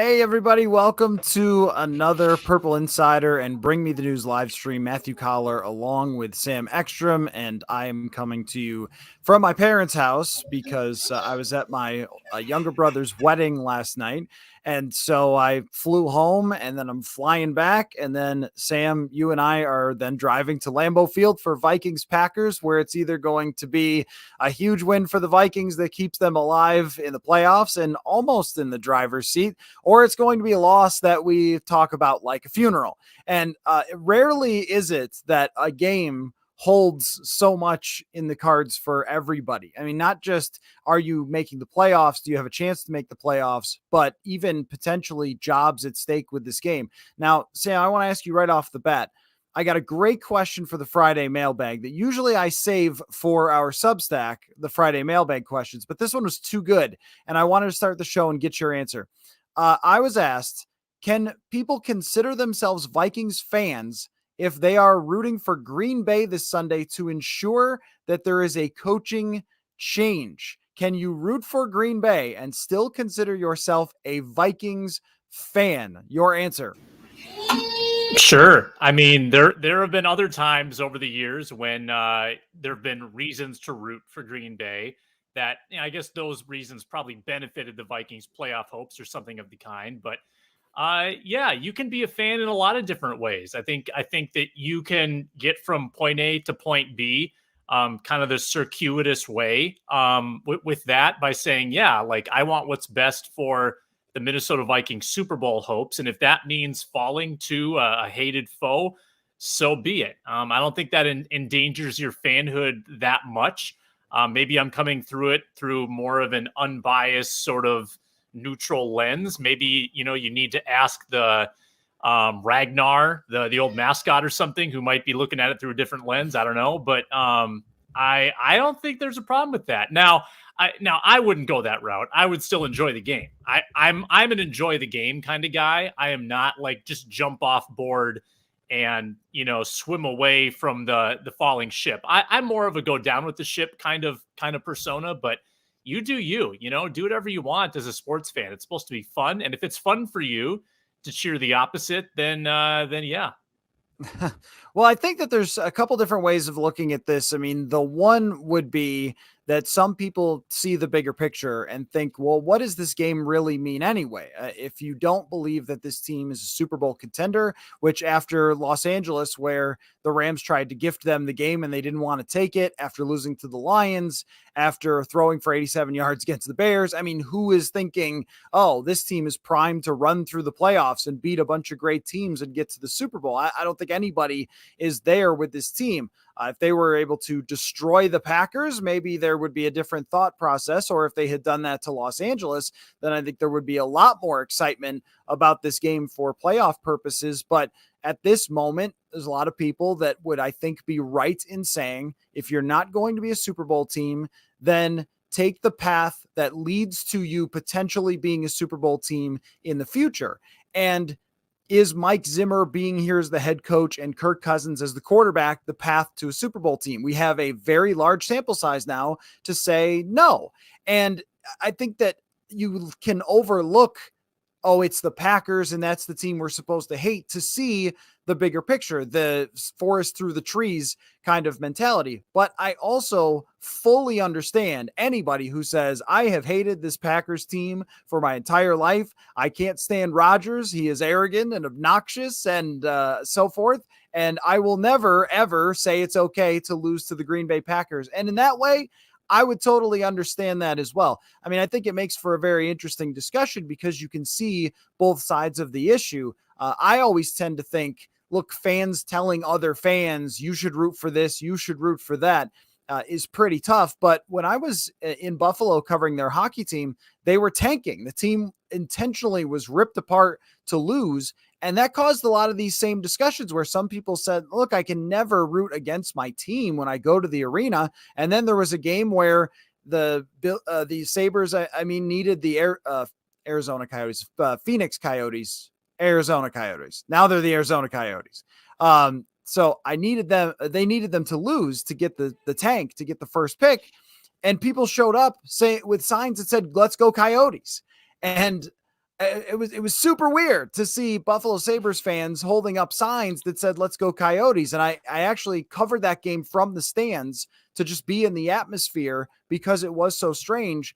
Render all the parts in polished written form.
Hey, everybody. Welcome to another Purple Insider and Bring Me the News live stream. Matthew Coller along with Sam Ekstrom. And I am coming to you from my parents' house because I was at my younger brother's wedding last night. And so I flew home and then I'm flying back. And then, Sam, you and I are then driving to Lambeau Field for Vikings Packers, where it's either going to be a huge win for the Vikings that keeps them alive in the playoffs and almost in the driver's seat, or it's going to be a loss that we talk about like a funeral. And rarely is it that a game holds so much in the cards for everybody. I mean, not just are you making the playoffs, do you have a chance to make the playoffs, but even potentially jobs at stake with this game. Now, Sam, I want to ask you right off the bat. I got a great question for the Friday mailbag that usually I save for our Substack, the Friday mailbag questions, but this one was too good. And I wanted to start the show and get your answer. I was asked, can people consider themselves Vikings fans if they are rooting for Green Bay this Sunday to ensure that there is a coaching change? Can you root for Green Bay and still consider yourself a Vikings fan? Your answer. Sure. I mean, there have been other times over the years when there have been reasons to root for Green Bay that, I guess those reasons probably benefited the Vikings playoff hopes or something of the kind. But yeah, you can be a fan in a lot of different ways. I think that you can get from point A to point B, kind of the circuitous way with that by saying, yeah, like I want what's best for the Minnesota Vikings Super Bowl hopes. And if that means falling to a hated foe, so be it. I don't think that endangers your fanhood that much. Maybe I'm coming through it through more of an unbiased sort of neutral lens. Maybe, you need to ask the Ragnar, the old mascot or something, who might be looking at it through a different lens. I don't know. But I don't think there's a problem with that. Now I wouldn't go that route. I would still enjoy the game. I'm an enjoy the game kind of guy. I am not like just jump off board and swim away from the falling ship. I'm more of a go down with the ship kind of persona, but you do do whatever you want as a sports fan. It's supposed to be fun, and if it's fun for you to cheer the opposite, then yeah. Well, I think that there's a couple different ways of looking at this. I mean, the one would be that some people see the bigger picture and think, well, what does this game really mean anyway? If you don't believe that this team is a Super Bowl contender, which after Los Angeles, where the Rams tried to gift them the game and they didn't want to take it after losing to the Lions, after throwing for 87 yards against the Bears, I mean, who is thinking, oh, this team is primed to run through the playoffs and beat a bunch of great teams and get to the Super Bowl? I don't think anybody is there with this team. If they were able to destroy the Packers, maybe there would be a different thought process. Or if they had done that to Los Angeles, then I think there would be a lot more excitement about this game for playoff purposes. But at this moment, there's a lot of people that would, I think, be right in saying, if you're not going to be a Super Bowl team, then take the path that leads to you potentially being a Super Bowl team in the future. And is Mike Zimmer being here as the head coach and Kirk Cousins as the quarterback the path to a Super Bowl team? We have a very large sample size now to say no. And I think that you can overlook, oh, it's the Packers and that's the team we're supposed to hate, to see the bigger picture, the forest through the trees kind of mentality. But I also fully understand anybody who says, I have hated this Packers team for my entire life. I can't stand Rodgers. He is arrogant and obnoxious and so forth. And I will never, ever say it's okay to lose to the Green Bay Packers. And in that way, I would totally understand that as well. I mean, I think it makes for a very interesting discussion because you can see both sides of the issue. I always tend to think, look, fans telling other fans, you should root for this, you should root for that, is pretty tough. But when I was in Buffalo covering their hockey team, they were tanking. The team intentionally was ripped apart to lose. And that caused a lot of these same discussions where some people said, look, I can never root against my team when I go to the arena. And then there was a game where the Sabres, needed the Arizona Coyotes, Phoenix Coyotes, Arizona Coyotes. Now they're the Arizona Coyotes. So they needed them to lose to get the tank, to get the first pick. And people showed up with signs that said, let's go Coyotes. And it was super weird to see Buffalo Sabres fans holding up signs that said "Let's go Coyotes," and I actually covered that game from the stands to just be in the atmosphere because it was so strange.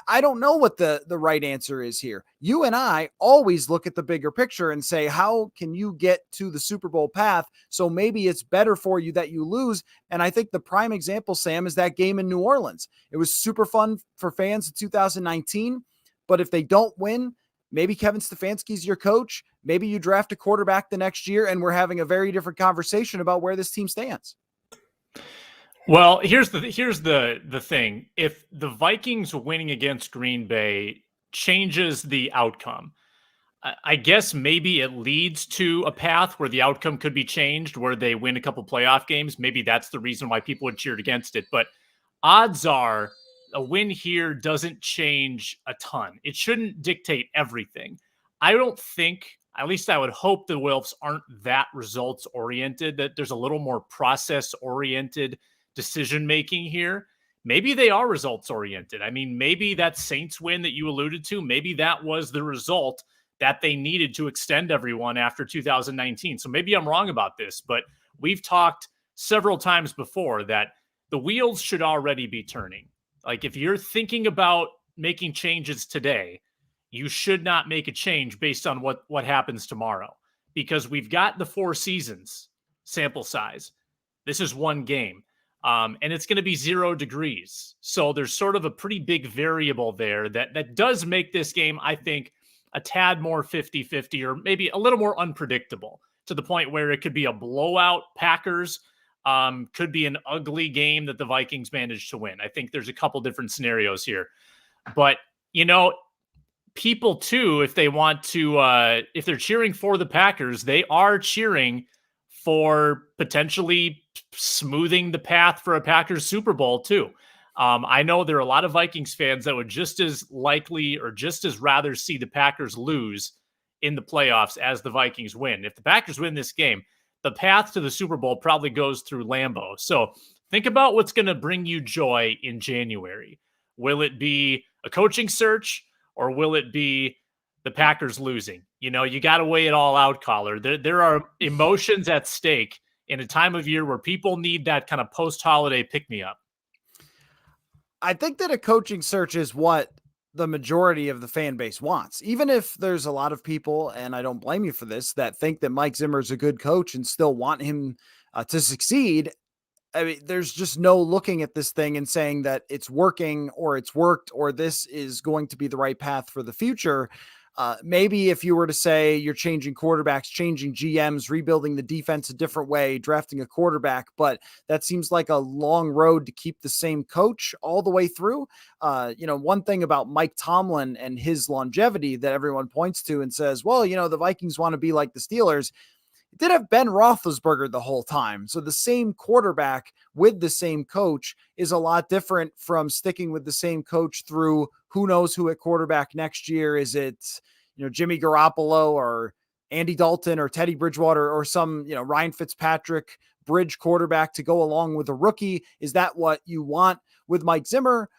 I don't know what the right answer is here. You and I always look at the bigger picture and say, how can you get to the Super Bowl path? So maybe it's better for you that you lose. And I think the prime example, Sam, is that game in New Orleans. It was super fun for fans in 2019, but if they don't win, maybe Kevin Stefanski's your coach. Maybe you draft a quarterback the next year, and we're having a very different conversation about where this team stands. Well, here's the thing. If the Vikings winning against Green Bay changes the outcome, I guess maybe it leads to a path where the outcome could be changed, where they win a couple playoff games. Maybe that's the reason why people would cheer against it. But odds are a win here doesn't change a ton. It shouldn't dictate everything. I don't think, at least I would hope the Wilfs aren't that results oriented, that there's a little more process oriented decision making here. Maybe they are results oriented. I mean, maybe that Saints win that you alluded to, maybe that was the result that they needed to extend everyone after 2019. So maybe I'm wrong about this, but we've talked several times before that the wheels should already be turning. Like if you're thinking about making changes today, you should not make a change based on what happens tomorrow, because we've got the 4 seasons sample size. This is one game. And it's going to be 0 degrees. So there's sort of a pretty big variable there that does make this game, I think, a tad more 50-50 or maybe a little more unpredictable, to the point where it could be a blowout Packers, could be an ugly game that the Vikings managed to win. I think there's a couple different scenarios here. But, people too, if they want to, if they're cheering for the Packers, they are cheering for potentially smoothing the path for a Packers Super Bowl too. I know there are a lot of Vikings fans that would just as likely or just as rather see the Packers lose in the playoffs as the Vikings win. If the Packers win this game, the path to the Super Bowl probably goes through Lambeau. So think about what's going to bring you joy in January. Will it be a coaching search, or will it be the Packers losing? You got to weigh it all out, Coller. There are emotions at stake in a time of year where people need that kind of post-holiday pick-me-up. I think that a coaching search is what the majority of the fan base wants. Even if there's a lot of people, and I don't blame you for this, that think that Mike Zimmer is a good coach and still want him to succeed. I mean, there's just no looking at this thing and saying that it's working or it's worked or this is going to be the right path for the future. Maybe if you were to say you're changing quarterbacks, changing GMs, rebuilding the defense a different way, drafting a quarterback, but that seems like a long road to keep the same coach all the way through. One thing about Mike Tomlin and his longevity that everyone points to and says, well, the Vikings want to be like the Steelers. It did have Ben Roethlisberger the whole time. So the same quarterback with the same coach is a lot different from sticking with the same coach through who knows who at quarterback next year. Is it, Jimmy Garoppolo or Andy Dalton or Teddy Bridgewater or some, Ryan Fitzpatrick bridge quarterback to go along with a rookie? Is that what you want with Mike Zimmer?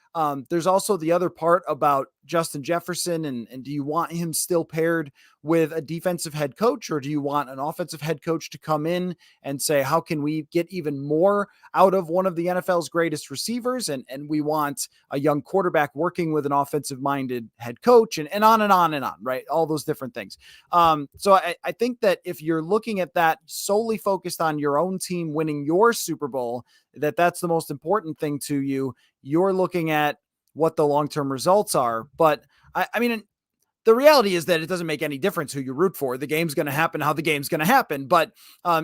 There's also the other part about Justin Jefferson, and do you want him still paired with a defensive head coach, or do you want an offensive head coach to come in and say, how can we get even more out of one of the NFL's greatest receivers? And we want a young quarterback working with an offensive minded head coach, and on and on and on, right? All those different things. So I think that if you're looking at that solely focused on your own team winning your Super Bowl, that's the most important thing to you. You're looking at what the long-term results are. But I mean, the reality is that it doesn't make any difference who you root for. The game's going to happen how the game's going to happen. But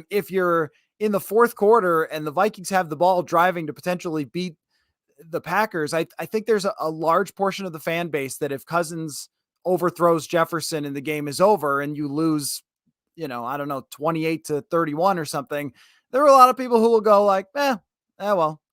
if you're in the fourth quarter and the Vikings have the ball driving to potentially beat the Packers, I think there's a large portion of the fan base that if Cousins overthrows Jefferson and the game is over and you lose, 28-31 or something, there are a lot of people who will go like, well,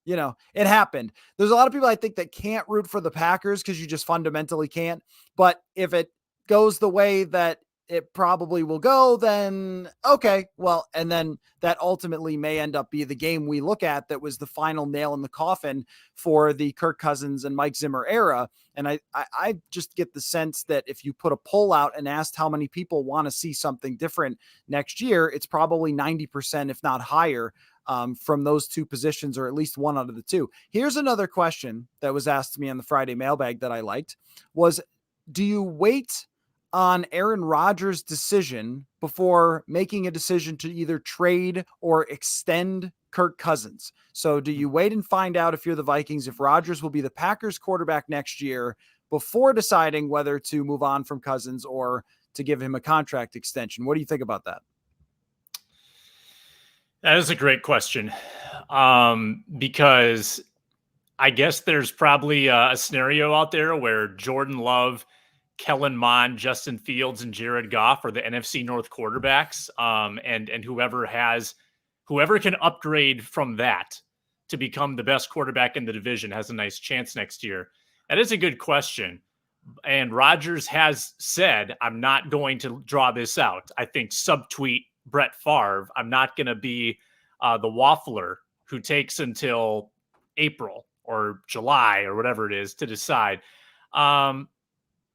it happened. There's a lot of people I think that can't root for the Packers because you just fundamentally can't. But if it goes the way that it probably will go, then okay, well, and then that ultimately may end up be the game we look at that was the final nail in the coffin for the Kirk Cousins and Mike Zimmer era. And I just get the sense that if you put a poll out and asked how many people want to see something different next year, it's probably 90%, if not higher, from those two positions, or at least one out of the two. Here's another question that was asked to me on the Friday mailbag that I liked was, do you wait on Aaron Rodgers' decision before making a decision to either trade or extend Kirk Cousins? So do you wait and find out, if you're the Vikings, if Rodgers will be the Packers quarterback next year before deciding whether to move on from Cousins or to give him a contract extension? What do you think about that? That is a great question, because I guess there's probably a scenario out there where Jordan Love, Kellen Mond, Justin Fields, and Jared Goff are the NFC North quarterbacks, and whoever can upgrade from that to become the best quarterback in the division has a nice chance next year. That is a good question. And Rodgers has said, I'm not going to draw this out. I think subtweet Brett Favre, I'm not going to be the waffler who takes until April or July or whatever it is to decide.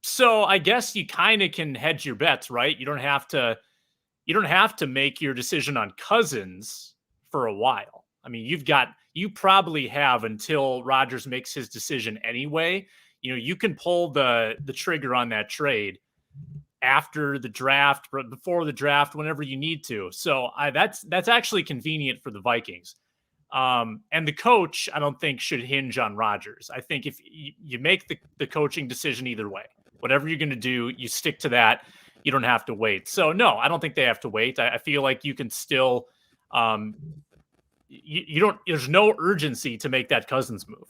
So I guess you kind of can hedge your bets, right? You don't have to make your decision on Cousins for a while. I mean, you probably have until Rodgers makes his decision anyway. You can pull the trigger on that trade after the draft, but before the draft, whenever you need to. So that's actually convenient for the Vikings. And the coach, I don't think, should hinge on Rodgers. I think if you make the coaching decision either way, whatever you're going to do, you stick to that. You don't have to wait. So no, I don't think they have to wait. I feel like you can still, there's no urgency to make that Cousins move.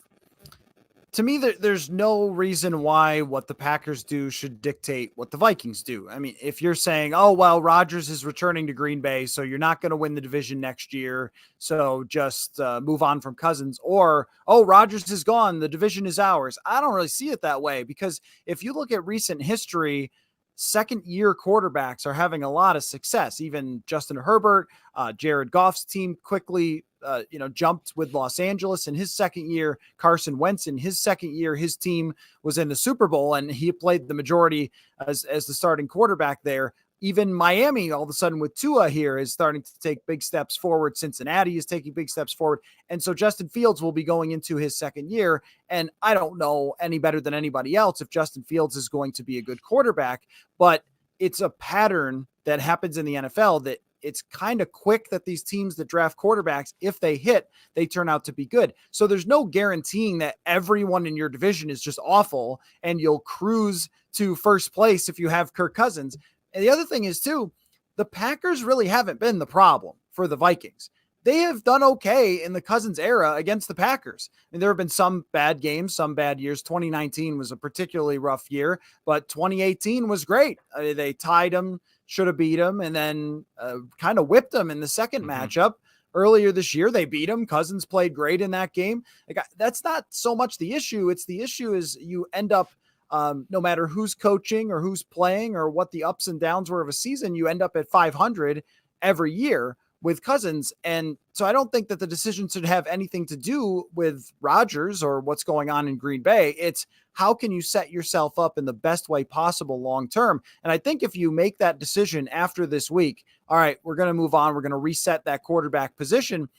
To me, there's no reason why what the Packers do should dictate what the Vikings do. I mean, if you're saying, oh, well, Rodgers is returning to Green Bay, so you're not going to win the division next year, so just move on from Cousins, or, oh, Rodgers is gone, the division is ours. I don't really see it that way, because if you look at recent history, second-year quarterbacks are having a lot of success. Even Justin Herbert, Jared Goff's team quickly jumped with Los Angeles in his second year. Carson Wentz in his second year, his team was in the Super Bowl and he played the majority as the starting quarterback there. Even Miami, all of a sudden with Tua here, is starting to take big steps forward. Cincinnati is taking big steps forward. And so Justin Fields will be going into his second year. And I don't know any better than anybody else if Justin Fields is going to be a good quarterback, but it's a pattern that happens in the NFL that it's kind of quick that these teams that draft quarterbacks, if they hit, they turn out to be good. So there's no guaranteeing that everyone in your division is just awful and you'll cruise to first place if you have Kirk Cousins. And the other thing is too, the Packers really haven't been the problem for the Vikings. They have done okay in the Cousins era against the Packers. I mean, there have been some bad games, some bad years. 2019 was a particularly rough year, but 2018 was great. They tied them, should have beat them, and then kind of whipped them in the second matchup. Earlier this year, they beat them. Cousins played great in that game. That's not so much the issue. It's the issue is you end up, no matter who's coaching or who's playing or what the ups and downs were of a season, you end up at 500 every year with Cousins. And so I don't think that the decision should have anything to do with Rodgers or what's going on in Green Bay. It's how can you set yourself up in the best way possible long-term? And I think if you make that decision after this week, all right, we're going to move on. We're going to reset that quarterback position.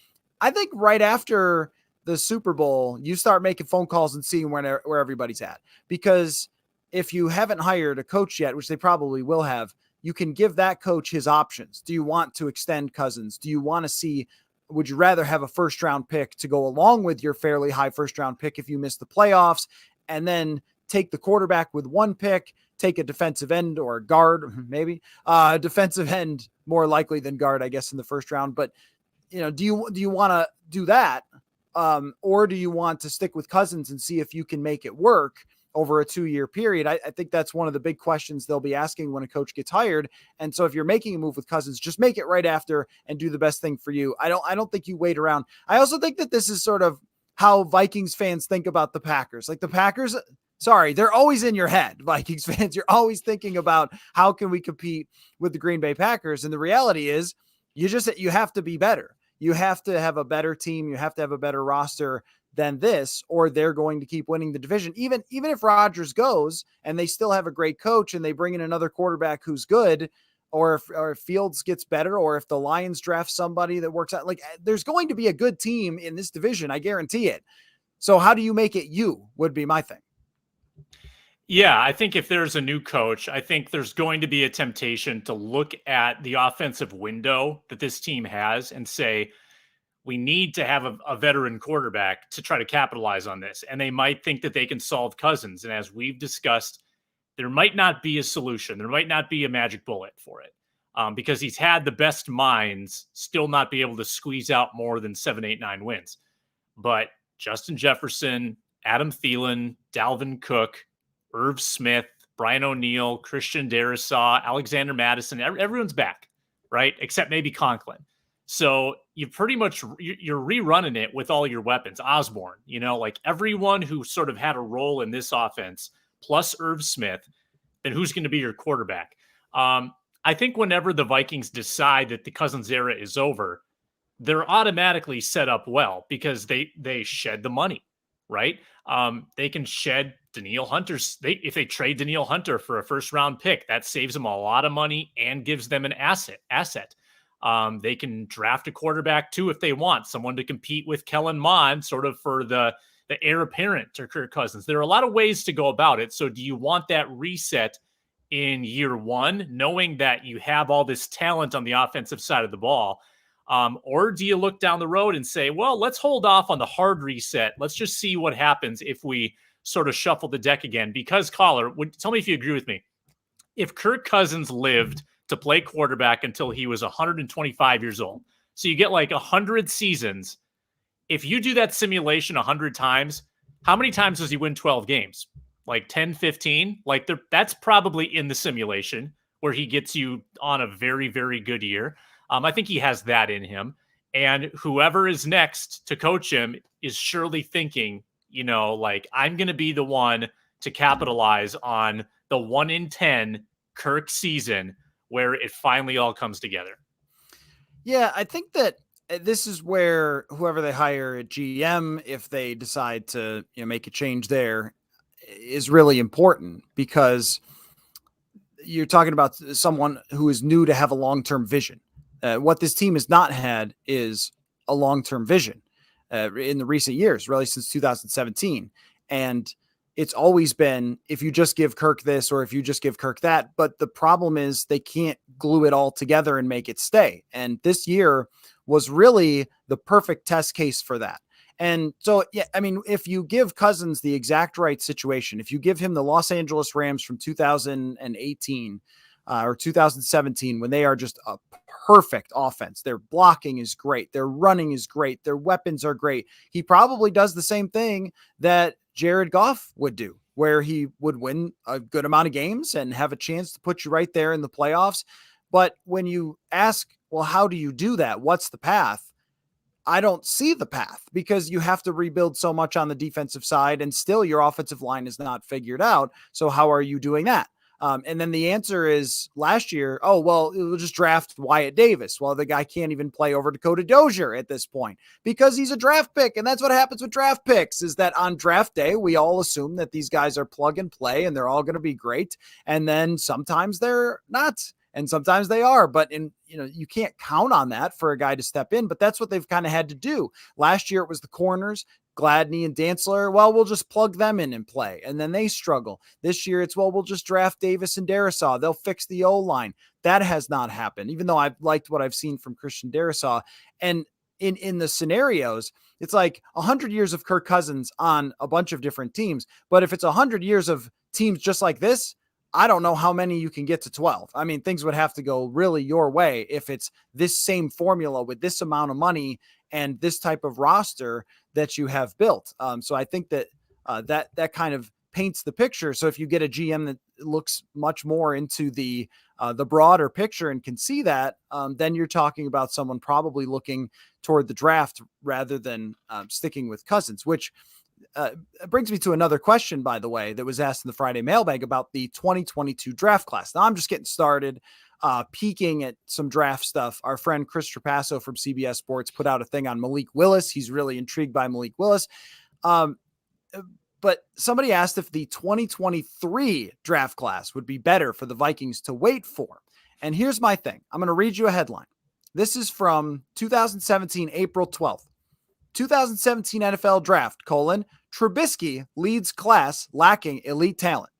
I think right after the Super Bowl, you start making phone calls and seeing where everybody's at. Because if you haven't hired a coach yet, which they probably will have, you can give that coach his options. Do you want to extend Cousins? Do you want to see, would you rather have a first round pick to go along with your fairly high first round pick if you miss the playoffs, and then take the quarterback with one pick, take a defensive end or a guard, maybe defensive end more likely than guard, I guess, in the first round. But do you want to do that? Or do you want to stick with Cousins and see if you can make it work over a 2-year period? I think that's one of the big questions they'll be asking when a coach gets hired. And so if you're making a move with Cousins, just make it right after and do the best thing for you. I don't think you wait around. I also think that this is sort of how Vikings fans think about the Packers. Like the Packers, Sorry, they're always in your head, Vikings fans. You're always thinking about how can we compete with the Green Bay Packers. And the reality is you have to be better. You have to have a better team. You have to have a better roster than this, or they're going to keep winning the division. Even if Rodgers goes and they still have a great coach and they bring in another quarterback who's good, or if Fields gets better, or if the Lions draft somebody that works out, like there's going to be a good team in this division. I guarantee it. So how do you make it you would be my thing. Yeah, I think if there's a new coach, I think there's going to be a temptation to look at the offensive window that this team has and say, we need to have a veteran quarterback to try to capitalize on this. And they might think that they can solve Cousins. And as we've discussed, there might not be a solution. There might not be a magic bullet for it because he's had the best minds still not be able to squeeze out more than 7, 8, 9 wins. But Justin Jefferson, Adam Thielen, Dalvin Cook, Irv Smith, Brian O'Neill, Christian Darrisaw, Alexander Madison, everyone's back, right? Except maybe Conklin. So you pretty much, you're rerunning it with all your weapons. Osborne, like everyone who sort of had a role in this offense, plus Irv Smith, then who's going to be your quarterback? I think whenever the Vikings decide that the Cousins era is over, they're automatically set up well because they shed the money, right? They can shed Danielle Hunter's. If they trade Danielle Hunter for a first round pick, that saves them a lot of money and gives them an asset. They can draft a quarterback too if they want someone to compete with Kellen Mond, sort of for the heir apparent to Kirk Cousins. There are a lot of ways to go about it. So do you want that reset in year one, knowing that you have all this talent on the offensive side of the ball? Or do you look down the road and say, well, let's hold off on the hard reset. Let's just see what happens if we sort of shuffle the deck again. Because, Coller, tell me if you agree with me. If Kirk Cousins lived to play quarterback until he was 125 years old, so you get like 100 seasons, if you do that simulation 100 times, how many times does he win 12 games? Like 10, 15? Like that's probably in the simulation where he gets you on a very, very good year. I think he has that in him. And whoever is next to coach him is surely thinking, like, I'm going to be the one to capitalize on the 1 in 10 Kirk season where it finally all comes together. Yeah, I think that this is where whoever they hire at GM, if they decide to make a change there, is really important because you're talking about someone who is new to have a long-term vision. What this team has not had is a long-term vision in the recent years, really since 2017. And it's always been, if you just give Kirk this or if you just give Kirk that. But the problem is they can't glue it all together and make it stay. And this year was really the perfect test case for that. And so, yeah, I mean, if you give Cousins the exact right situation, if you give him the Los Angeles Rams from 2018 or 2017, when they are just a perfect offense, their blocking is great, their running is great, their weapons are great, he probably does the same thing that Jared Goff would do, where he would win a good amount of games and have a chance to put you right there in the playoffs. But when you ask, well, how do you do that? What's the path? I don't see the path because you have to rebuild so much on the defensive side and still your offensive line is not figured out. So how are you doing that? And then the answer is last year, oh, well, we'll just draft Wyatt Davis. Well, the guy can't even play over Dakota Dozier at this point because he's a draft pick. And that's what happens with draft picks is that on draft day, we all assume that these guys are plug and play and they're all going to be great. And then sometimes they're not. And sometimes they are, but you can't count on that for a guy to step in, but that's what they've kind of had to do. Last year, it was the corners, Gladney and Dantzler. Well, we'll just plug them in and play. And then they struggle. This year, it's, well, we'll just draft Davis and Darrisaw. They'll fix the O-line. That has not happened, even though I've liked what I've seen from Christian Darrisaw. And in the scenarios, it's like 100 years of Kirk Cousins on a bunch of different teams. But if it's 100 years of teams just like this, I don't know how many you can get to 12. I mean, things would have to go really your way if it's this same formula with this amount of money and this type of roster that you have built. So I think that that kind of paints the picture. So if you get a GM that looks much more into the broader picture and can see that, then you're talking about someone probably looking toward the draft rather than sticking with Cousins, which it brings me to another question, by the way, that was asked in the Friday mailbag about the 2022 draft class. Now, I'm just getting started, peeking at some draft stuff. Our friend Chris Trapasso from CBS Sports put out a thing on Malik Willis. He's really intrigued by Malik Willis. But somebody asked if the 2023 draft class would be better for the Vikings to wait for. And here's my thing. I'm going to read you a headline. This is from 2017, April 12th. 2017 NFL Draft, Trubisky leads class lacking elite talent.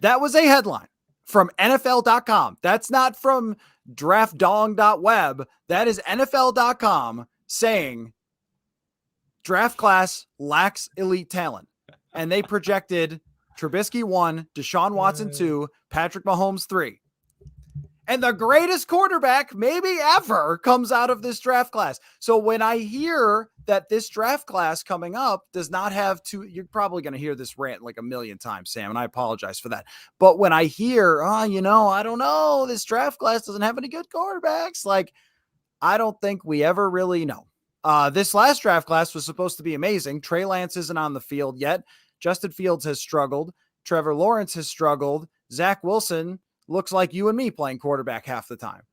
That was a headline from NFL.com. That's not from draftdong.web. That is NFL.com saying draft class lacks elite talent. And they projected Trubisky 1, Deshaun Watson 2, Patrick Mahomes 3. And the greatest quarterback maybe ever comes out of this draft class. So when I hear that this draft class coming up does not have two, you're probably going to hear this rant like a million times, Sam, and I apologize for that. But when I hear, I don't know, this draft class doesn't have any good quarterbacks, like, I don't think we ever really know. This last draft class was supposed to be amazing. Trey Lance isn't on the field yet. Justin Fields has struggled. Trevor Lawrence has struggled. Zach Wilson looks like you and me playing quarterback half the time.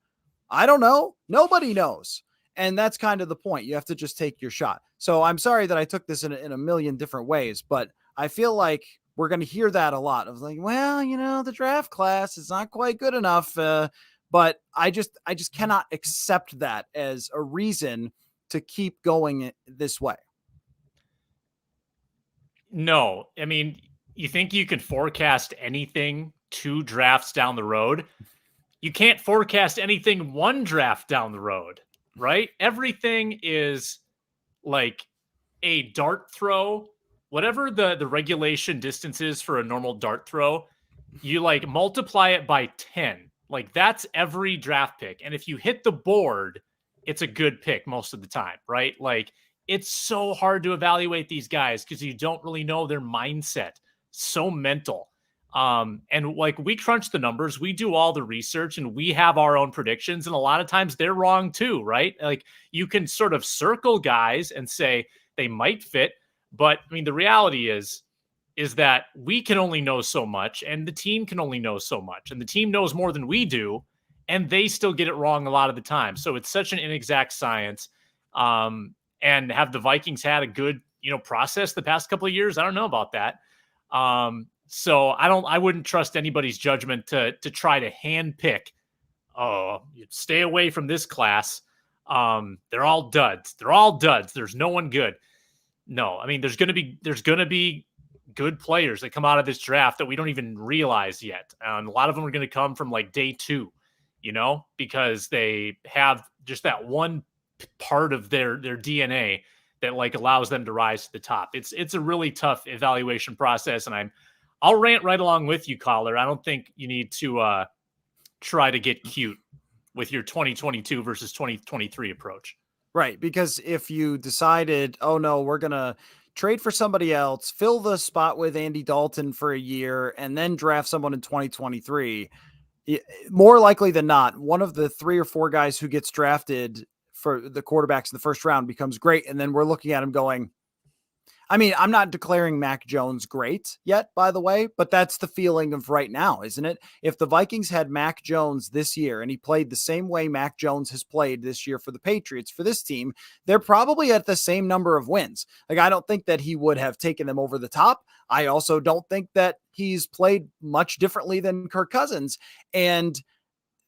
I don't know. Nobody knows. And that's kind of the point. You have to just take your shot. So I'm sorry that I took this in a million different ways, but I feel like we're going to hear that a lot of like, well, the draft class is not quite good enough. But I just cannot accept that as a reason to keep going this way. No, I mean, you think you can forecast anything 2 drafts down the road? You can't forecast anything 1 draft down the road, right? Everything is like a dart throw. Whatever the regulation distance is for a normal dart throw, you like multiply it by 10. Like that's every draft pick. And if you hit the board, it's a good pick most of the time, right? Like it's so hard to evaluate these guys because you don't really know their mindset. So mental. And like we crunch the numbers, we do all the research and we have our own predictions. And a lot of times they're wrong too, right? Like you can sort of circle guys and say they might fit. But I mean, the reality is that we can only know so much and the team can only know so much. And the team knows more than we do. And they still get it wrong a lot of the time. So it's such an inexact science. And have the Vikings had a good, process the past couple of years? I don't know about that. So I wouldn't trust anybody's judgment to try to handpick. Oh, stay away from this class. They're all duds. There's no one good. No, I mean, there's going to be good players that come out of this draft that we don't even realize yet. And a lot of them are going to come from like day 2, because they have just that one part of their DNA that like allows them to rise to the top. It's a really tough evaluation process. And I'll rant right along with you, Coller. I don't think you need to try to get cute with your 2022 versus 2023 approach. Right. Because if you decided, oh no, we're going to trade for somebody else, fill the spot with Andy Dalton for a year, and then draft someone in 2023, more likely than not, one of the 3 or 4 guys who gets drafted for the quarterbacks in the first round becomes great. And then we're looking at him going, I mean, I'm not declaring Mac Jones great yet, by the way, but that's the feeling of right now, isn't it? If the Vikings had Mac Jones this year and he played the same way Mac Jones has played this year for the Patriots, for this team, they're probably at the same number of wins. Like, I don't think that he would have taken them over the top. I also don't think that he's played much differently than Kirk Cousins. And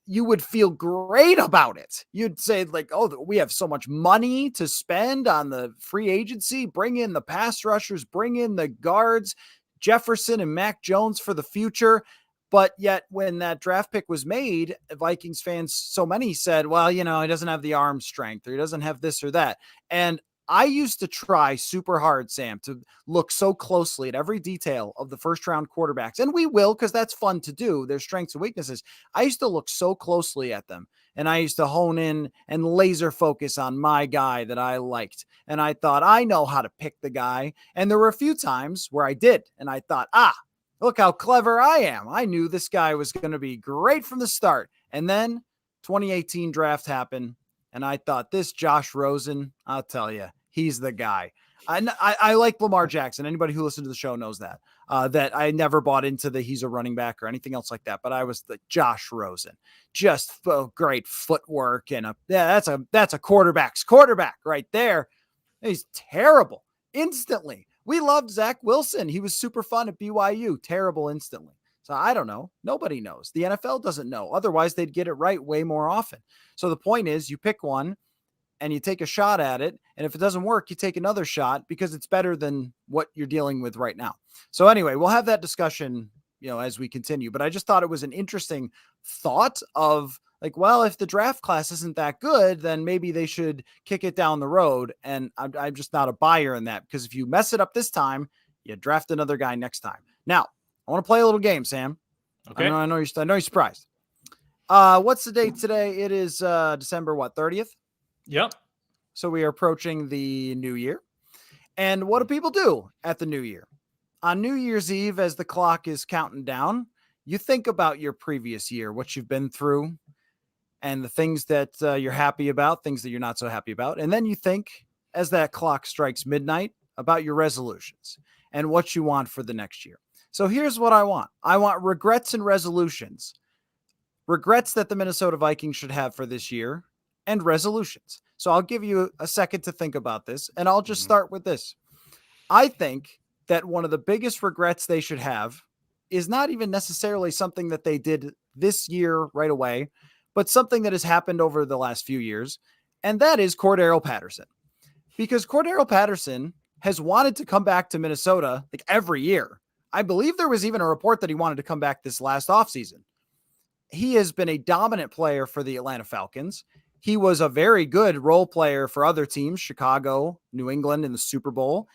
you would feel great about it. You'd say like, oh, we have so much money to spend on the free agency, bring in the pass rushers, bring in the guards, Jefferson and Mac Jones for the future. But yet when that draft pick was made, Vikings fans, so many said, well, he doesn't have the arm strength or he doesn't have this or that. And I used to try super hard, Sam, to look so closely at every detail of the first round quarterbacks. And we will, because that's fun to do, their strengths and weaknesses. I used to look so closely at them. And I used to hone in and laser focus on my guy that I liked. And I thought, I know how to pick the guy. And there were a few times where I did. And I thought, look how clever I am. I knew this guy was going to be great from the start. And then 2018 draft happened. And I thought, this Josh Rosen, I'll tell you, he's the guy. I like Lamar Jackson. Anybody who listens to the show knows that. That I never bought into the he's a running back or anything else like that. But I was the Josh Rosen, just great footwork and that's a quarterback's quarterback right there. He's terrible instantly. We loved Zach Wilson. He was super fun at BYU. Terrible instantly. So I don't know. Nobody knows. The NFL doesn't know. Otherwise, they'd get it right way more often. So the point is, you pick one and you take a shot at it. And if it doesn't work, you take another shot because it's better than what you're dealing with right now. So anyway, we'll have that discussion, as we continue. But I just thought it was an interesting thought of like, well, if the draft class isn't that good, then maybe they should kick it down the road. And I'm just not a buyer in that, because if you mess it up this time, you draft another guy next time. Now, I want to play a little game, Sam. Okay. I know you're surprised. What's the date today? It is December 30th. Yep. So we are approaching the new year. And what do people do at the new year? On New Year's Eve, as the clock is counting down, you think about your previous year, what you've been through, and the things that you're happy about, things that you're not so happy about. And then you think, as that clock strikes midnight, about your resolutions and what you want for the next year. So here's what I want. I want regrets and resolutions. Regrets that the Minnesota Vikings should have for this year, and resolutions. So I'll give you a second to think about this, and I'll just start with this. I think that one of the biggest regrets they should have is not even necessarily something that they did this year right away, but something that has happened over the last few years, and that is Cordero Patterson. Because Cordero Patterson has wanted to come back to Minnesota like every year. I believe there was even a report that he wanted to come back this last offseason. He has been a dominant player for the Atlanta Falcons. He was a very good role player for other teams, Chicago, New England in the Super Bowl.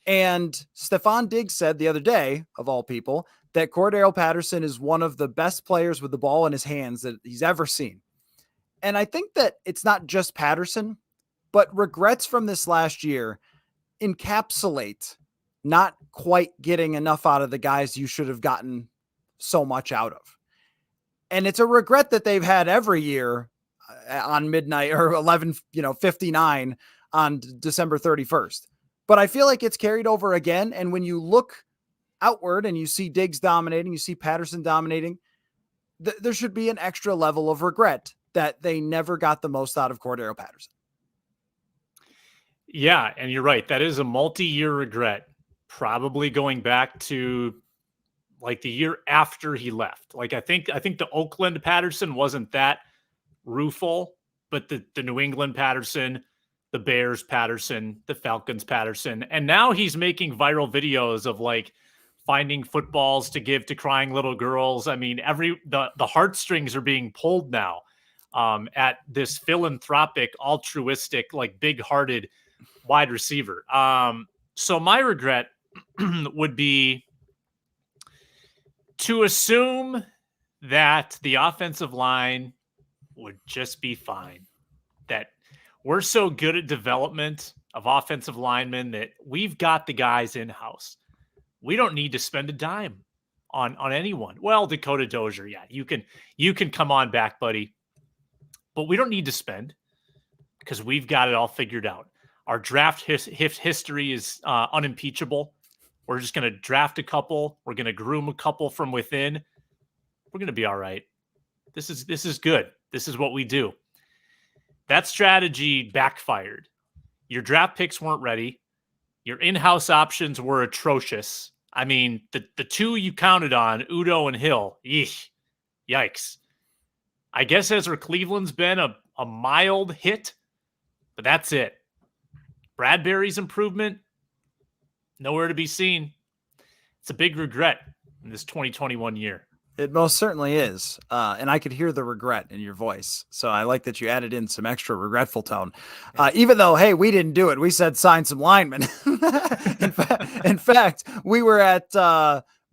And Stephon Diggs said the other day, of all people, that Cordero Patterson is one of the best players with the ball in his hands that he's ever seen. And I think that it's not just Patterson, but regrets from this last year encapsulate not quite getting enough out of the guys you should have gotten so much out of. And it's a regret that they've had every year on midnight or 11:59 on December 31st. But I feel like it's carried over again. And when you look outward and you see Diggs dominating, you see Patterson dominating, there should be an extra level of regret that they never got the most out of Cordero Patterson. Yeah, and you're right. That is a multi-year regret, probably going back to like the year after he left. Like I think the Oakland Patterson wasn't that rueful, but the New England Patterson, the Bears Patterson, the Falcons Patterson, and now he's making viral videos of like finding footballs to give to crying little girls. I mean, the heartstrings are being pulled now at this philanthropic, altruistic, like big-hearted wide receiver. So my regret would be to assume that the offensive line would just be fine. That we're so good at development of offensive linemen that we've got the guys in-house. We don't need to spend a dime on anyone. Well, Dakota Dozier, yeah, you can come on back, buddy. But we don't need to spend because we've got it all figured out. Our draft history is unimpeachable. We're just going to draft a couple. We're going to groom a couple from within. We're going to be all right. This is good. This is what we do. That strategy backfired. Your draft picks weren't ready. Your in-house options were atrocious. I mean, the two you counted on, Udo and Hill, yikes. I guess Ezra Cleveland's been a mild hit, but that's it. Bradbury's improvement, nowhere to be seen. It's a big regret in this 2021 year. It most certainly is. And I could hear the regret in your voice. So I like that you added in some extra regretful tone. Even though, hey, we didn't do it. We said sign some linemen. in fact, we were at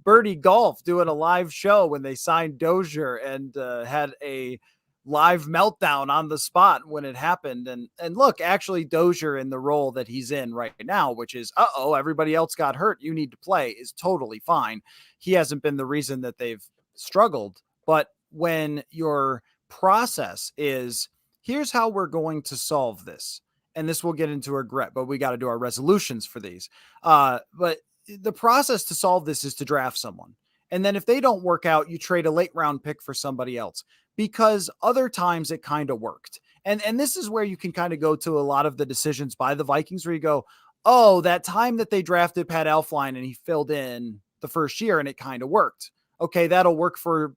Birdie Golf doing a live show when they signed Dozier and had a live meltdown on the spot when it happened. And look, actually Dozier in the role that he's in right now, which is, everybody else got hurt, you need to play, is totally fine. He hasn't been the reason that they've struggled. But when your process is, here's how we're going to solve this, and this will get into regret, but we got to do our resolutions for these. But the process to solve this is to draft someone. And then if they don't work out, you trade a late round pick for somebody else, because other times it kind of worked. And this is where you can kind of go to a lot of the decisions by the Vikings where you go, oh, that time that they drafted Pat Elflein and he filled in the first year and it kind of worked. Okay, that'll work for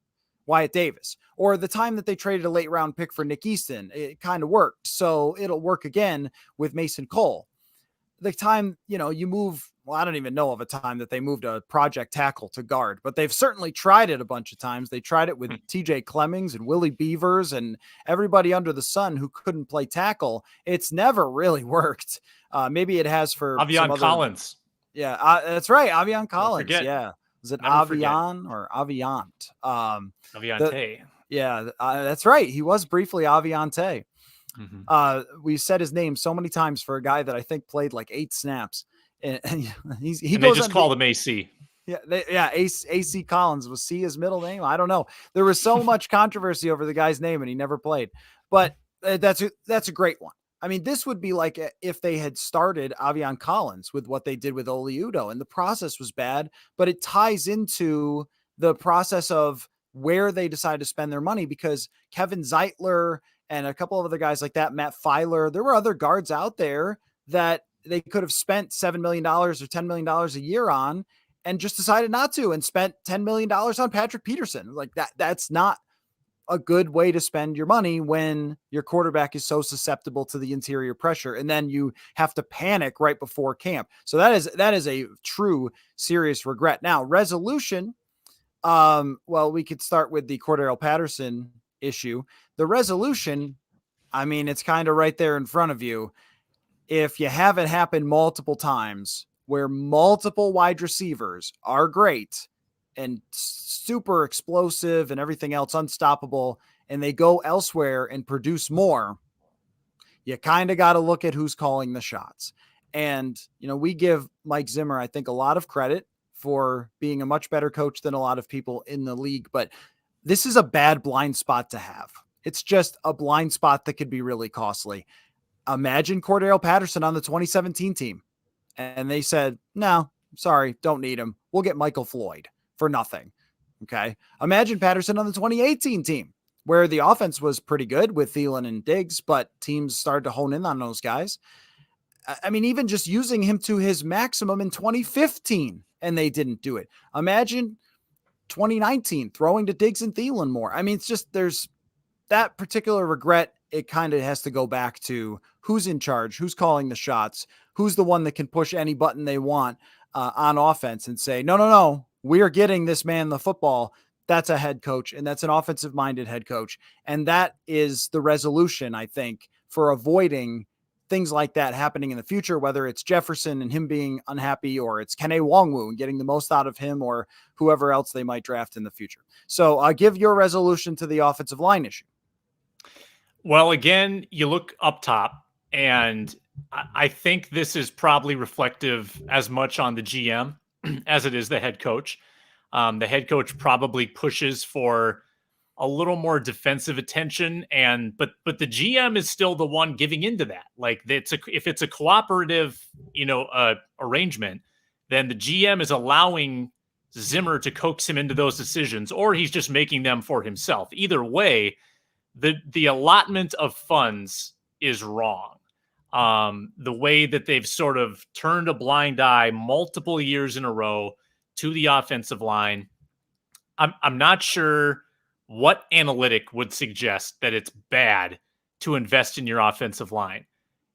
Wyatt Davis. Or the time that they traded a late round pick for Nick Easton, it kind of worked. So it'll work again with Mason Cole. The time, you move, well, I don't even know of a time that they moved a project tackle to guard, but they've certainly tried it a bunch of times. They tried it with TJ Clemmings and Willie Beavers and everybody under the sun who couldn't play tackle. It's never really worked. Maybe it has for Avian Collins. Yeah, that's right. Avian Collins. Yeah. Was it Avian or Aviant? Aviante. That's right. He was briefly Aviante. Mm-hmm. We said his name so many times for a guy that I think played like 8 snaps, and they just called him AC. AC Collins. Was C his middle name? I don't know. There was so much controversy over the guy's name, and he never played. But that's a great one. I mean, this would be like if they had started Avian Collins with what they did with Oli Udoh, and the process was bad, but it ties into the process of where they decide to spend their money, because Kevin Zeitler and a couple of other guys like that, Matt Filer, there were other guards out there that they could have spent $7 million or $10 million a year on and just decided not to, and spent $10 million on Patrick Peterson. Like that's not a good way to spend your money when your quarterback is so susceptible to the interior pressure. And then you have to panic right before camp. So that is a true serious regret. Now, resolution. Well, we could start with the Cordero Patterson issue. The resolution, I mean, it's kind of right there in front of you. If you have it happen multiple times where multiple wide receivers are great and super explosive and everything else unstoppable, and they go elsewhere and produce more, you kind of got to look at who's calling the shots. And, we give Mike Zimmer, I think, a lot of credit for being a much better coach than a lot of people in the league, but this is a bad blind spot to have. It's just a blind spot that could be really costly. Imagine Cordero Patterson on the 2017 team, and they said, no, sorry, don't need him. We'll get Michael Floyd for nothing. Okay. Imagine Patterson on the 2018 team, where the offense was pretty good with Thielen and Diggs, but teams started to hone in on those guys. I mean, even just using him to his maximum in 2015, and they didn't do it. Imagine 2019 throwing to Diggs and Thielen more. I mean, it's just, there's that particular regret. It kind of has to go back to who's in charge, who's calling the shots, who's the one that can push any button they want on offense and say, no, we are getting this man the football. That's a head coach, and that's an offensive minded head coach. And that is the resolution, I think, for avoiding things like that happening in the future, whether it's Jefferson and him being unhappy, or it's Kene Nwangwu and getting the most out of him, or whoever else they might draft in the future. So give your resolution to the offensive line issue. Well, again, you look up top, and I think this is probably reflective as much on the GM as it is the head coach. The head coach probably pushes for a little more defensive attention, but the GM is still the one giving into that. Like, if it's a cooperative, arrangement, then the GM is allowing Zimmer to coax him into those decisions, or he's just making them for himself. Either way, the allotment of funds is wrong. The way that they've sort of turned a blind eye multiple years in a row to the offensive line, I'm not sure what analytic would suggest that it's bad to invest in your offensive line.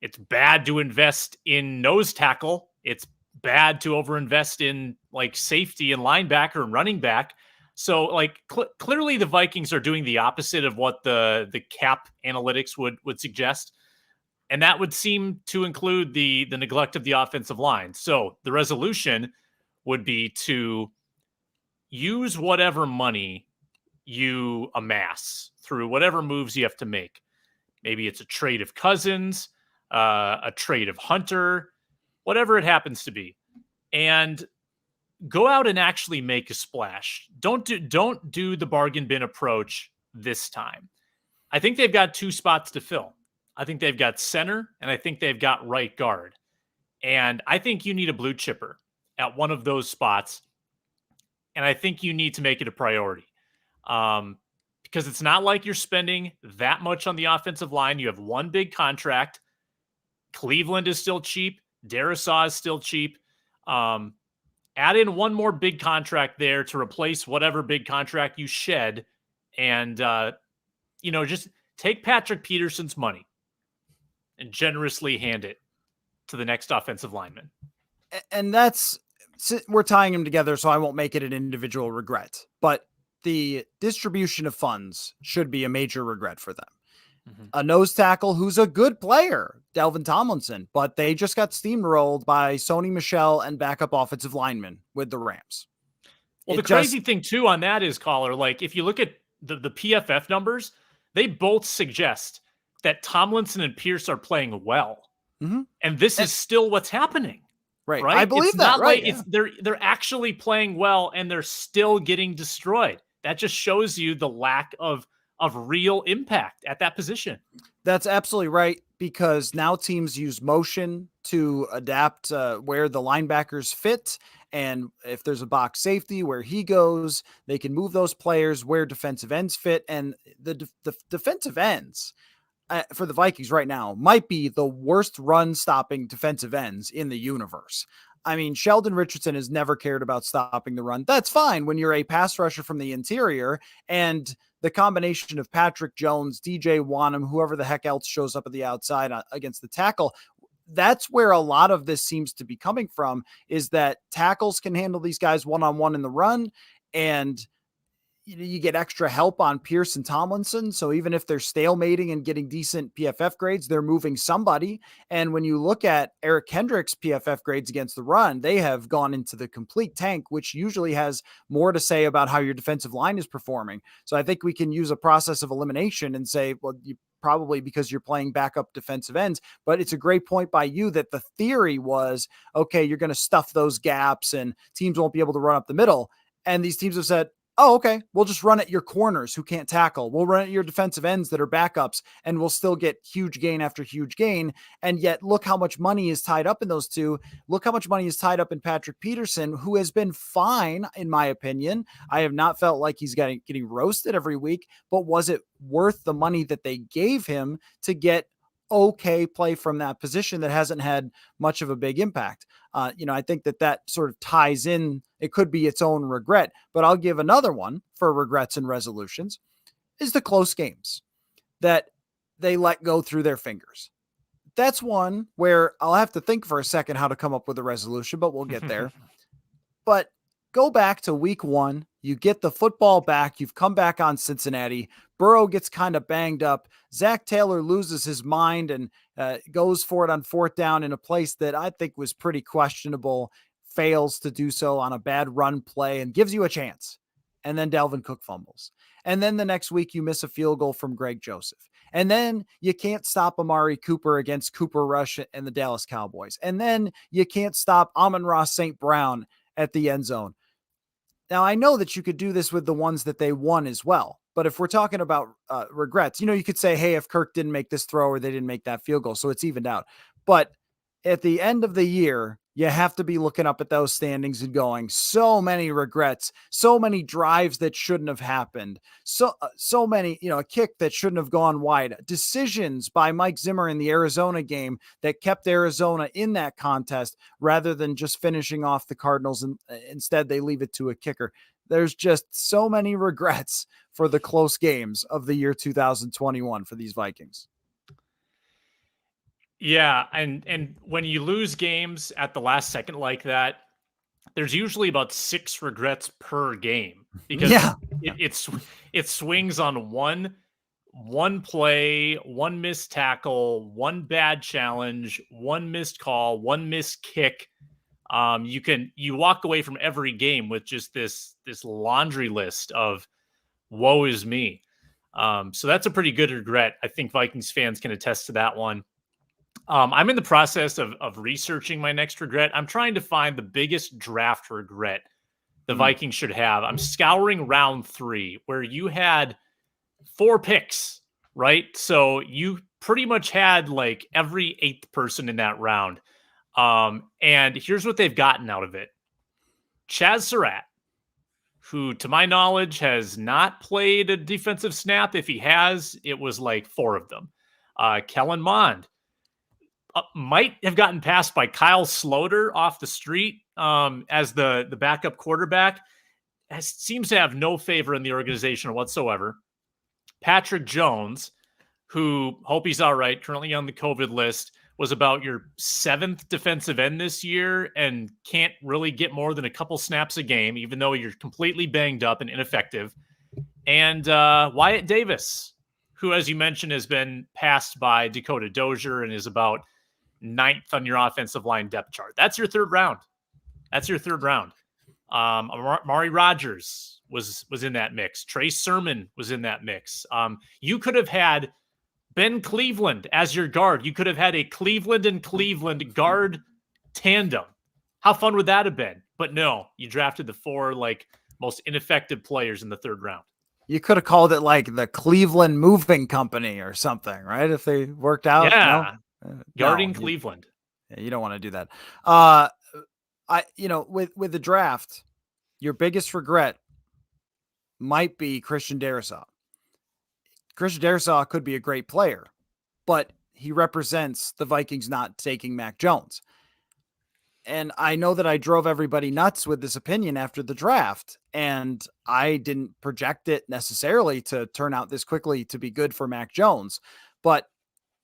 It's bad to invest in nose tackle. It's bad to overinvest in like safety and linebacker and running back. So like clearly the Vikings are doing the opposite of what the cap analytics would suggest. And that would seem to include the neglect of the offensive line. So the resolution would be to use whatever money you amass through whatever moves you have to make. Maybe it's a trade of Cousins, a trade of Hunter, whatever it happens to be. And go out and actually make a splash. Don't do the bargain bin approach this time. I think they've got 2 spots to fill. I think they've got center, and I think they've got right guard. And I think you need a blue chipper at one of those spots. And I think you need to make it a priority. Because it's not like you're spending that much on the offensive line. You have one big contract. Cleveland is still cheap. Darisaw is still cheap. Add in one more big contract there to replace whatever big contract you shed. And, just take Patrick Peterson's money and generously hand it to the next offensive lineman. And we're tying them together, so I won't make it an individual regret. But the distribution of funds should be a major regret for them. Mm-hmm. A nose tackle who's a good player, Delvin Tomlinson, but they just got steamrolled by Sony Michel and backup offensive linemen with the Rams. Well, the crazy thing too on that is, Coller, like if you look at the PFF numbers, they both suggest that Tomlinson and Pierce are playing well. Mm-hmm. And this is still what's happening. Right. I believe it's that. Not right. Like yeah. They're actually playing well and they're still getting destroyed. That just shows you the lack of real impact at that position. That's absolutely right, because now teams use motion to adapt where the linebackers fit. And if there's a box safety where he goes, they can move those players where defensive ends fit. And the defensive ends for the Vikings right now might be the worst run stopping defensive ends in the universe. I mean, Sheldon Richardson has never cared about stopping the run. That's fine when you're a pass rusher from the interior, and the combination of Patrick Jones, DJ Wanham, whoever the heck else shows up at the outside against the tackle. That's where a lot of this seems to be coming from, is that tackles can handle these guys one-on-one in the run, and you get extra help on Pierce and Tomlinson. So even if they're stalemating and getting decent PFF grades, they're moving somebody. And when you look at Eric Kendrick's PFF grades against the run, they have gone into the complete tank, which usually has more to say about how your defensive line is performing. So I think we can use a process of elimination and say, well, you probably because you're playing backup defensive ends, but it's a great point by you that the theory was, okay, you're going to stuff those gaps and teams won't be able to run up the middle. And these teams have said, oh, okay, we'll just run at your corners who can't tackle. We'll run at your defensive ends that are backups, and we'll still get huge gain after huge gain. And yet look how much money is tied up in those two. Look how much money is tied up in Patrick Peterson, who has been fine, in my opinion. I have not felt like he's getting roasted every week, but was it worth the money that they gave him to get okay play from that position that hasn't had much of a big impact? I think that sort of ties in. It could be its own regret, but I'll give another one for regrets and resolutions is the close games that they let go through their fingers. That's one where I'll have to think for a second how to come up with a resolution, but we'll get there. But go back to week 1. You get the football back. You've come back on Cincinnati. Burrow gets kind of banged up. Zach Taylor loses his mind and goes for it on 4th down in a place that I think was pretty questionable, fails to do so on a bad run play and gives you a chance. And then Dalvin Cook fumbles. And then the next week you miss a field goal from Greg Joseph. And then you can't stop Amari Cooper against Cooper Rush and the Dallas Cowboys. And then you can't stop Amon-Ra St. Brown at the end zone. Now, I know that you could do this with the ones that they won as well. But if we're talking about regrets, you could say, hey, if Kirk didn't make this throw or they didn't make that field goal, so it's evened out. But at the end of the year, you have to be looking up at those standings and going, so many regrets, so many drives that shouldn't have happened. So many, a kick that shouldn't have gone wide, decisions by Mike Zimmer in the Arizona game that kept Arizona in that contest rather than just finishing off the Cardinals. And instead they leave it to a kicker. There's just so many regrets for the close games of the year 2021 for these Vikings. Yeah, and when you lose games at the last second like that, there's usually about 6 regrets per game because it swings on one play, one missed tackle, one bad challenge, one missed call, one missed kick. You walk away from every game with just this laundry list of woe is me. So that's a pretty good regret. I think Vikings fans can attest to that one. I'm in the process of researching my next regret. I'm trying to find the biggest draft regret the Vikings should have. I'm scouring round 3 where you had 4 picks, right? So you pretty much had like every eighth person in that round. And here's what they've gotten out of it. Chaz Surratt, who to my knowledge has not played a defensive snap. If he has, it was like 4 of them. Kellen Mond might have gotten passed by Kyle Sloter off the street as the backup quarterback. Seems to have no favor in the organization whatsoever. Patrick Jones, who, hope he's all right, currently on the COVID list, was about your 7th defensive end this year and can't really get more than a couple snaps a game, even though you're completely banged up and ineffective. And Wyatt Davis, who, as you mentioned, has been passed by Dakota Dozier and is about 9th on your offensive line depth chart. That's your third round. Amari Rodgers was in that mix. Trey Sermon was in that mix. You could have had Ben Cleveland as your guard. You could have had a Cleveland and Cleveland guard tandem. How fun would that have been? But no, you drafted the 4 like most ineffective players in the 3rd round. You could have called it like the Cleveland Moving Company or something, right? If they worked out. Yeah. No? Guarding Cleveland. You don't want to do that. With the draft, your biggest regret might be Christian Darrisaw. Christian Darrisaw could be a great player, but he represents the Vikings not taking Mac Jones. And I know that I drove everybody nuts with this opinion after the draft, and I didn't project it necessarily to turn out this quickly to be good for Mac Jones. But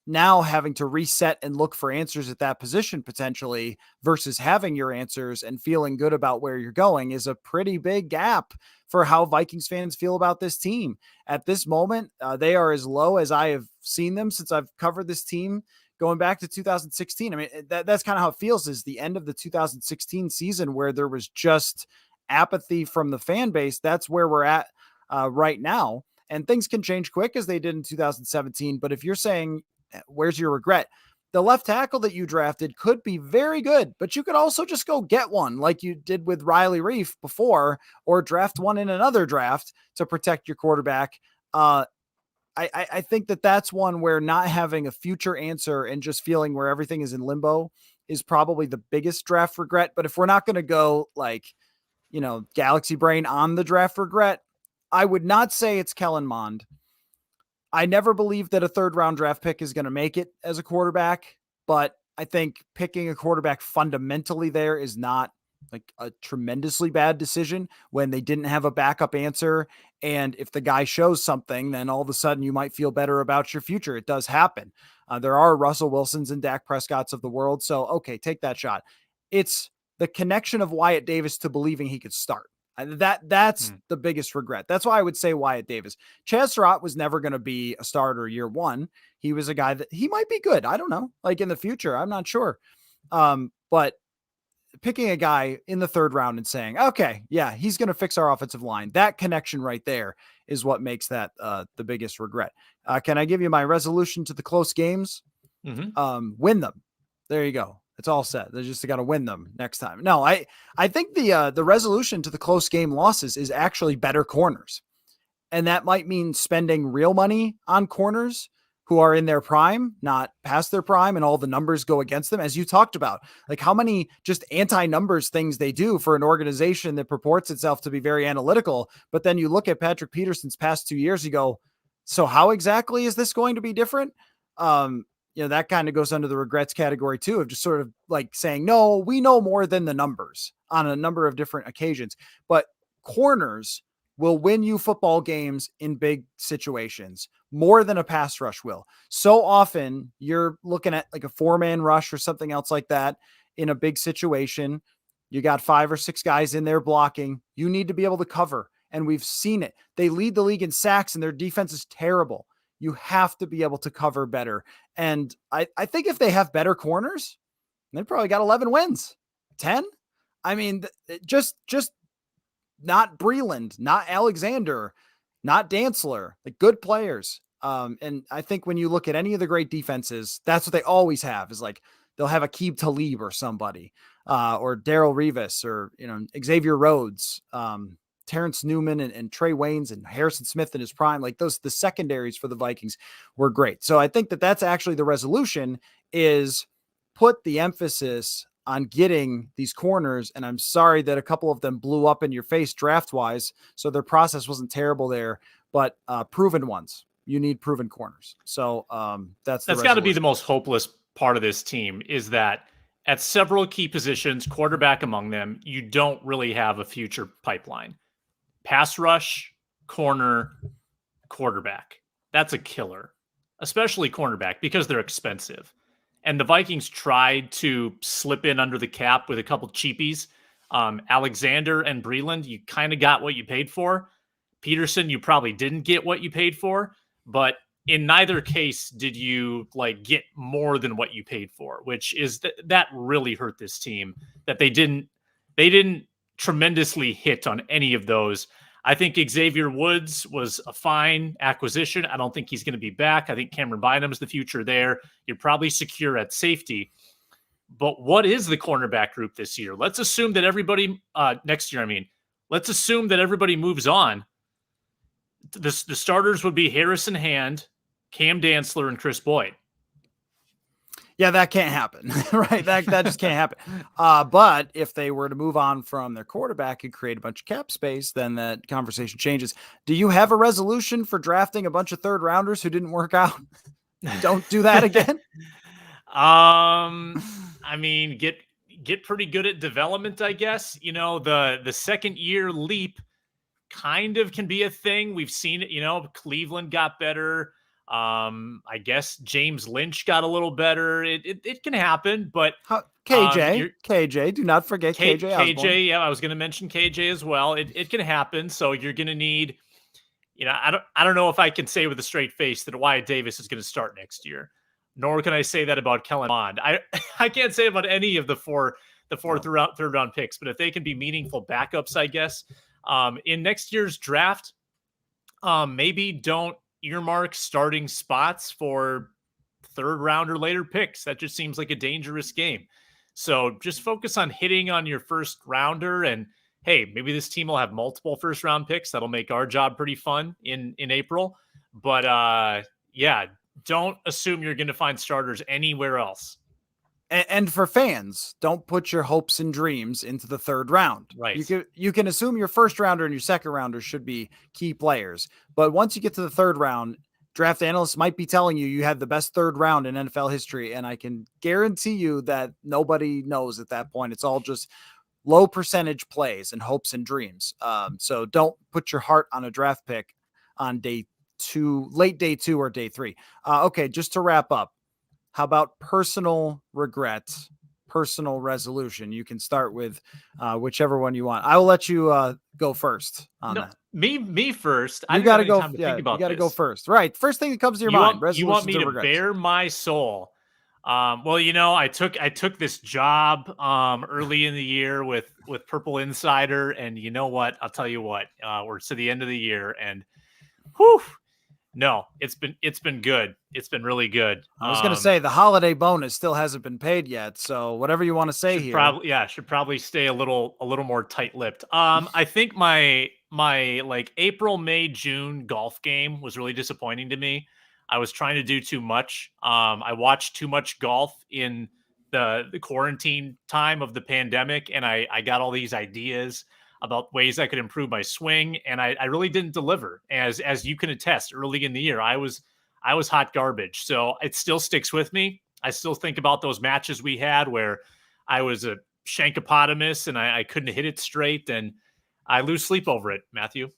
now having to reset and look for answers at that position potentially versus having your answers and feeling good about where you're going is a pretty big gap for how Vikings fans feel about this team. At this moment, they are as low as I have seen them since I've covered this team going back to 2016. I mean, that's kind of how it feels, is the end of the 2016 season where there was just apathy from the fan base. That's where we're at right now. And things can change quick as they did in 2017. But if you're saying, where's your regret? The left tackle that you drafted could be very good, but you could also just go get one like you did with Riley Reif before, or draft one in another draft to protect your quarterback. I think that that's one where not having a future answer and just feeling where everything is in limbo is probably the biggest draft regret. But if we're not going to go like, galaxy brain on the draft regret, I would not say it's Kellen Mond. I never believed that a 3rd round draft pick is going to make it as a quarterback, but I think picking a quarterback fundamentally there is not like a tremendously bad decision when they didn't have a backup answer. And if the guy shows something, then all of a sudden you might feel better about your future. It does happen. There are Russell Wilsons and Dak Prescotts of the world. So, okay, take that shot. It's the connection of Wyatt Davis to believing he could start. That's the biggest regret. That's why I would say Wyatt Davis. Chaz Surratt was never going to be a starter year 1. He was a guy that he might be good. I don't know. Like in the future, I'm not sure. But picking a guy in the 3rd round and saying, okay, yeah, he's going to fix our offensive line. That connection right there is what makes that the biggest regret. Can I give you my resolution to the close games? Win them. There you go. It's all set. They just got to win them next time. No, I think the resolution to the close game losses is actually better corners. And that might mean spending real money on corners who are in their prime, not past their prime, and all the numbers go against them. As you talked about, like how many just anti-numbers things they do for an organization that purports itself to be very analytical. But then you look at Patrick Peterson's past 2 years, you go, so how exactly is this going to be different? That kind of goes under the regrets category too, of just sort of like saying, no, we know more than the numbers on a number of different occasions, but corners will win you football games in big situations more than a pass rush will. So often you're looking at like a 4-man rush or something else like that in a big situation. You got 5 or 6 guys in there blocking. You need to be able to cover. And we've seen it. They lead the league in sacks and their defense is terrible. You have to be able to cover better. And I think if they have better corners, they probably got 11 wins, 10. I mean, just not Breland, not Alexander, not Dantzler, like good players. And I think when you look at any of the great defenses, that's what they always have, is like they'll have Aqib Talib or somebody, or Darrell Revis, or Xavier Rhodes, Terrence Newman and Trey Waynes and Harrison Smith in his prime. Like the secondaries for the Vikings were great. So I think that that's actually the resolution is put the emphasis on getting these corners. And I'm sorry that a couple of them blew up in your face draft wise. So their process wasn't terrible there, but proven ones. You need proven corners. So that's got to be the most hopeless part of this team is that at several key positions, quarterback among them, you don't really have a future pipeline. Pass rush, corner, quarterback. That's a killer, especially cornerback because they're expensive. And the Vikings tried to slip in under the cap with a couple cheapies. Alexander and Breland, you kind of got what you paid for. Peterson, you probably didn't get what you paid for, but in neither case did you get more than what you paid for, which is that really hurt this team that they didn't tremendously hit on any of those. I think Xavier Woods was a fine acquisition. I don't think he's going to be back. I think Cameron Bynum's the future there. You're probably secure at safety. But what is the cornerback group this year? Let's assume that everybody next year, let's assume that everybody moves on. The starters would be Harrison Hand, Cam Dantzler, and Chris Boyd. Yeah, that can't happen, right? That just can't happen. But if they were to move on from their quarterback and create a bunch of cap space, then that conversation changes. Do you have a resolution for drafting a bunch of third rounders who didn't work out? Don't do that again. Get pretty good at development, I guess. The second year leap kind of can be a thing. We've seen it, Cleveland got better. I guess James Lynch got a little better. It can happen, but KJ, do not forget KJ. KJ, yeah, I was going to mention KJ as well. It can happen. So you're going to need, I don't know if I can say with a straight face that Wyatt Davis is going to start next year, nor can I say that about Kellen Mond. I can't say about any of the four third round picks, but if they can be meaningful backups, I guess in next year's draft, maybe don't earmark starting spots for third round or later picks. That just seems like a dangerous game. So just focus on hitting on your first rounder. And hey, maybe this team will have multiple first round picks. That'll make our job pretty fun in April. But yeah, don't assume you're going to find starters anywhere else. And for fans, don't put your hopes and dreams into the third round. Right. You can assume your first rounder and your second rounder should be key players. But once you get to the third round, draft analysts might be telling you have the best third round in NFL history. And I can guarantee you that nobody knows at that point. It's all just low percentage plays and hopes and dreams. So don't put your heart on a draft pick on late day 2 or day 3. Okay, just to wrap up. How about personal regrets, personal resolution? You can start with whichever one you want. I will let you go first on that. Me first. You got to go. Yeah, you got to go first. Right. First thing that comes to your mind. You want me to bare my soul? Well, I took this job early in the year with Purple Insider, and you know what? I'll tell you what. We're to the end of the year, and whew. No, it's been good. It's been really good. I was going to say the holiday bonus still hasn't been paid yet. So whatever you want to say here. Should probably stay a little more tight-lipped. I think my April, May, June golf game was really disappointing to me. I was trying to do too much. I watched too much golf in the quarantine time of the pandemic, and I got all these ideas about ways I could improve my swing, and I really didn't deliver. As you can attest, early in the year, I was hot garbage. So it still sticks with me. I still think about those matches we had where I was a shankopotamus and I couldn't hit it straight, and I lose sleep over it, Matthew.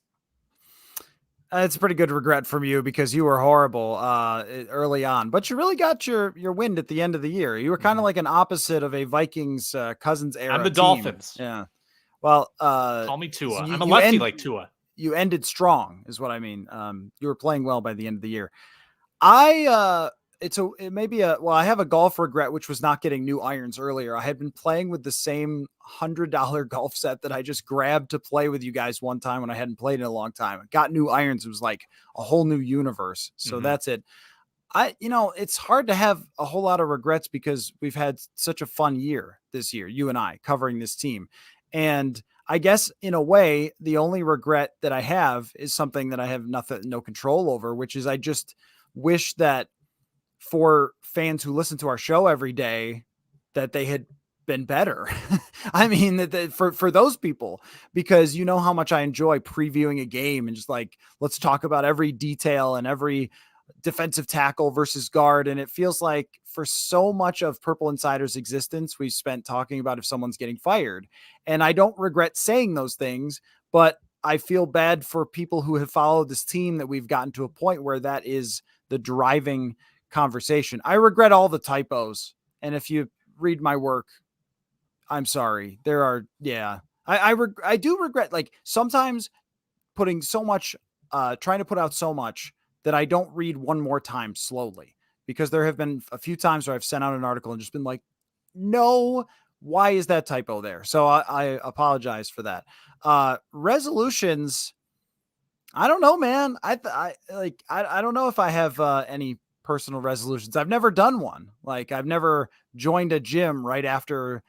It's a pretty good regret from you because you were horrible early on, but you really got your wind at the end of the year. You were kind of like an opposite of a Vikings Cousins era. I'm the team. Dolphins. Yeah. Well, call me Tua. I'm a lefty like Tua. You ended strong, is what I mean. You were playing well by the end of the year. I have a golf regret, which was not getting new irons earlier. I had been playing with the same $100 golf set that I just grabbed to play with you guys one time when I hadn't played in a long time. I got new irons. It was like a whole new universe. So that's it. It's hard to have a whole lot of regrets because we've had such a fun year this year, you and I covering this team. And I guess in a way, the only regret that I have is something that I have no control over, which is I just wish that for fans who listen to our show every day that they had been better. I mean, for those people, because you know how much I enjoy previewing a game and just like, let's talk about every detail and every defensive tackle versus guard. And it feels like for so much of Purple Insider's existence, we've spent talking about if someone's getting fired. And I don't regret saying those things, but I feel bad for people who have followed this team that we've gotten to a point where that is the driving conversation. I regret all the typos. And if you read my work, I'm sorry. There are, yeah. I do regret like sometimes putting so much, trying to put out so much that I don't read one more time slowly, because there have been a few times where I've sent out an article and just been like, no, why is that typo there? So I apologize for that. Resolutions. I don't know, man. I don't know if I have any personal resolutions. I've never done one. Like I've never joined a gym right after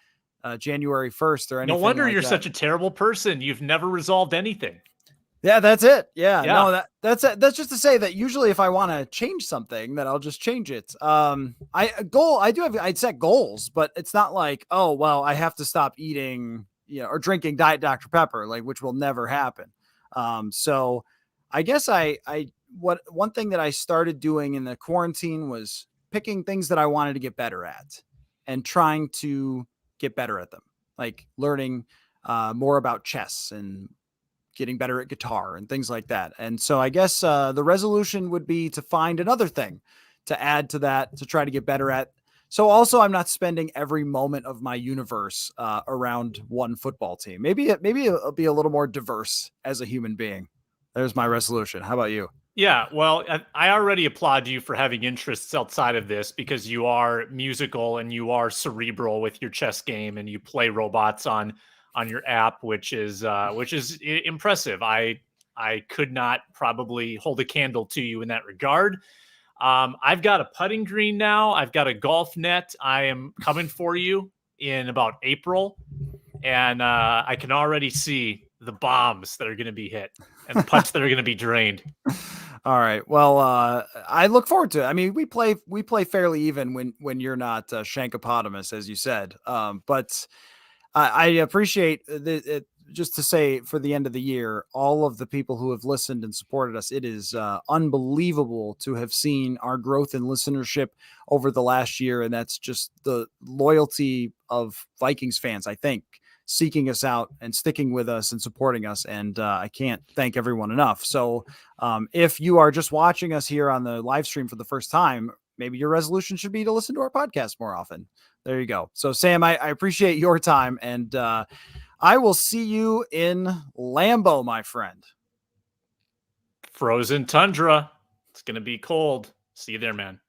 January 1st or No anything wonder like you're that. such a terrible person. You've never resolved anything. Yeah, that's it. Yeah, Yeah. no, that's just to say that usually if I want to change something, that I'll just change it. I do have I'd set goals, but it's not like, oh well, I have to stop eating, or drinking Diet Dr. Pepper, like which will never happen. So I guess I what one thing that I started doing in the quarantine was picking things that I wanted to get better at and trying to get better at them, like learning more about chess and getting better at guitar and things like that. And so I guess the resolution would be to find another thing to add to that to try to get better at. So also I'm not spending every moment of my universe around one football team. Maybe it'll be a little more diverse as a human being. There's my resolution. How about you? Yeah, well, I already applaud you for having interests outside of this because you are musical and you are cerebral with your chess game and you play robots on your app, which is impressive. I could not probably hold a candle to you in that regard. I've got a putting green now. I've got a golf net. I am coming for you in about April, and I can already see the bombs that are going to be hit and the putts that are going to be drained. All right. Well, I look forward to it. I mean, we play fairly even when you're not Shankopotamus, as you said. But I appreciate it. Just to say, for the end of the year, all of the people who have listened and supported us, it is unbelievable to have seen our growth in listenership over the last year, and that's just the loyalty of Vikings fans, I think, seeking us out and sticking with us and supporting us. And I can't thank everyone enough. So if you are just watching us here on the live stream for the first time, maybe your resolution should be to listen to our podcast more often. There you go. So Sam, I appreciate your time, and I will see you in Lambeau, my friend. Frozen tundra. It's going to be cold. See you there, man.